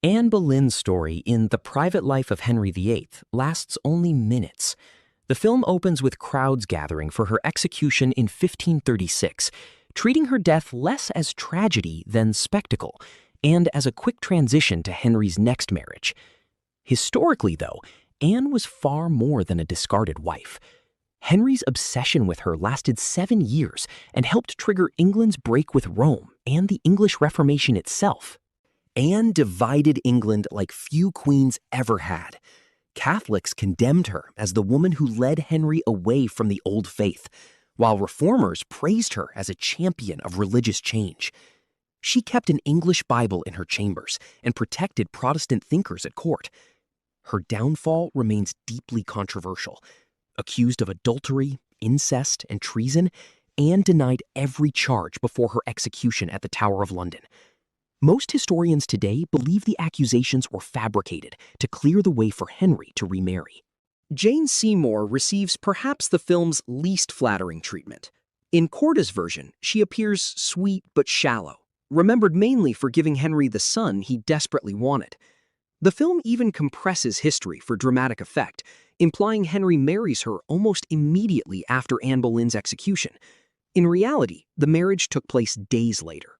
Anne Boleyn's story in The Private Life of Henry VIII lasts only minutes. The film opens with crowds gathering for her execution in 1536, treating her death less as tragedy than spectacle, and as a quick transition to Henry's next marriage. Historically, though, Anne was far more than a discarded wife. Henry's obsession with her lasted 7 years and helped trigger England's break with Rome and the English Reformation itself. Anne divided England like few queens ever had. Catholics condemned her as the woman who led Henry away from the old faith, while reformers praised her as a champion of religious change. She kept an English Bible in her chambers and protected Protestant thinkers at court. Her downfall remains deeply controversial. Accused of adultery, incest, and treason, Anne denied every charge before her execution at the Tower of London. Most historians today believe the accusations were fabricated to clear the way for Henry to remarry. Jane Seymour receives perhaps the film's least flattering treatment. In Korda's version, she appears sweet but shallow, remembered mainly for giving Henry the son he desperately wanted. The film even compresses history for dramatic effect, implying Henry marries her almost immediately after Anne Boleyn's execution. In reality, the marriage took place days later.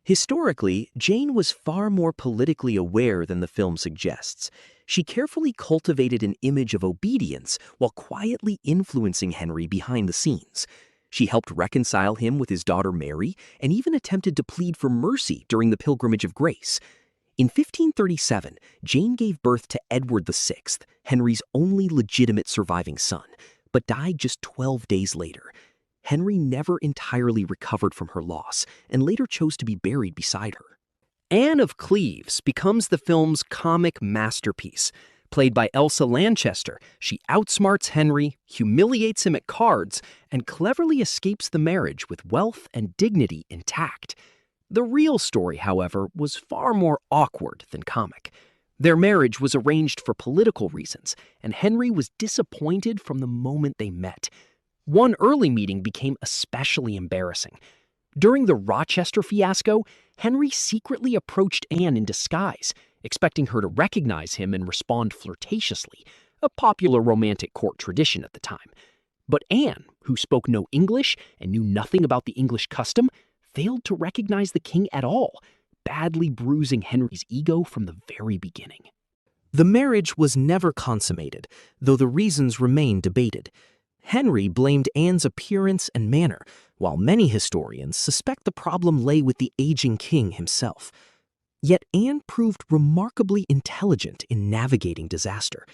Historically, Jane was far more politically aware than the film suggests. She carefully cultivated an image of obedience while quietly influencing Henry behind the scenes. She helped reconcile him with his daughter Mary and even attempted to plead for mercy during the Pilgrimage of Grace. In 1537, Jane gave birth to Edward VI, Henry's only legitimate surviving son, but died just 12 days later. Henry never entirely recovered from her loss and later chose to be buried beside her. Anne of Cleves becomes the film's comic masterpiece. Played by Elsa Lanchester, she outsmarts Henry, humiliates him at cards, and cleverly escapes the marriage with wealth and dignity intact. The real story, however, was far more awkward than comic. Their marriage was arranged for political reasons, and Henry was disappointed from the moment they met. One early meeting became especially embarrassing. During the Rochester fiasco, Henry secretly approached Anne in disguise, expecting her to recognize him and respond flirtatiously, a popular romantic court tradition at the time. But Anne, who spoke no English and knew nothing about the English custom, failed to recognize the king at all, badly bruising Henry's ego from the very beginning. The marriage was never consummated, though the reasons remain debated. Henry blamed Anne's appearance and manner, while many historians suspect the problem lay with the aging king himself. Yet Anne proved remarkably intelligent in navigating disaster.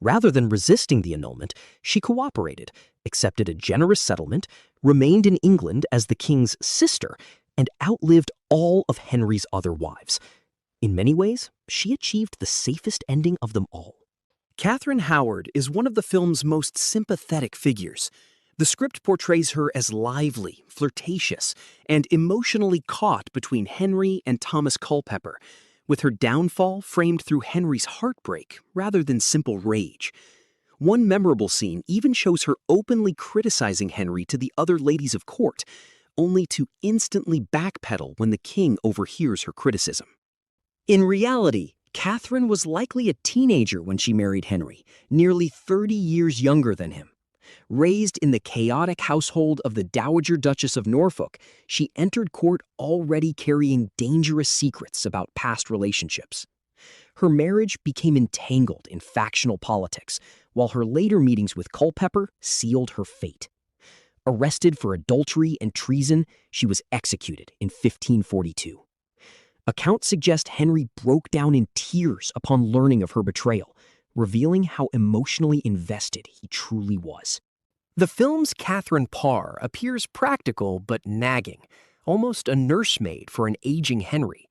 Rather than resisting the annulment, she cooperated, accepted a generous settlement, remained in England as the king's sister, and outlived all of Henry's other wives. In many ways, she achieved the safest ending of them all. Catherine Howard is one of the film's most sympathetic figures. The script portrays her as lively, flirtatious, and emotionally caught between Henry and Thomas Culpeper, with her downfall framed through Henry's heartbreak rather than simple rage. One memorable scene even shows her openly criticizing Henry to the other ladies of court, only to instantly backpedal when the king overhears her criticism. In reality, Catherine was likely a teenager when she married Henry, nearly 30 years younger than him. Raised in the chaotic household of the Dowager Duchess of Norfolk, she entered court already carrying dangerous secrets about past relationships. Her marriage became entangled in factional politics, while her later meetings with Culpeper sealed her fate. Arrested for adultery and treason, she was executed in 1542. Accounts suggest Henry broke down in tears upon learning of her betrayal, revealing how emotionally invested he truly was. The film's Catherine Parr appears practical but nagging, almost a nursemaid for an aging Henry.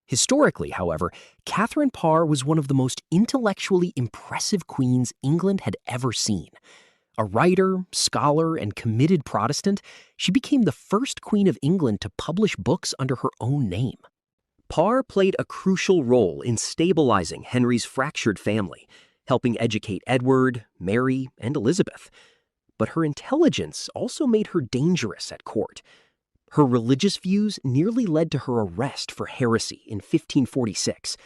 Historically, however, Catherine Parr was one of the most intellectually impressive queens England had ever seen. A writer, scholar, and committed Protestant, she became the first Queen of England to publish books under her own name. Parr played a crucial role in stabilizing Henry's fractured family, helping educate Edward, Mary, and Elizabeth. But her intelligence also made her dangerous at court. Her religious views nearly led to her arrest for heresy in 1546.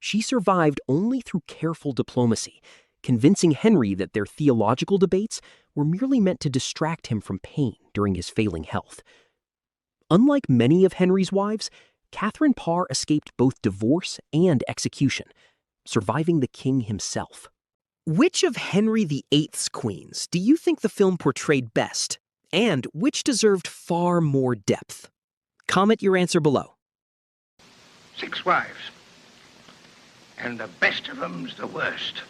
She survived only through careful diplomacy, convincing Henry that their theological debates were merely meant to distract him from pain during his failing health. Unlike many of Henry's wives, Catherine Parr escaped both divorce and execution, surviving the king himself. Which of Henry VIII's queens do you think the film portrayed best, and which deserved far more depth? Comment your answer below. 6 wives, and the best of them's the worst.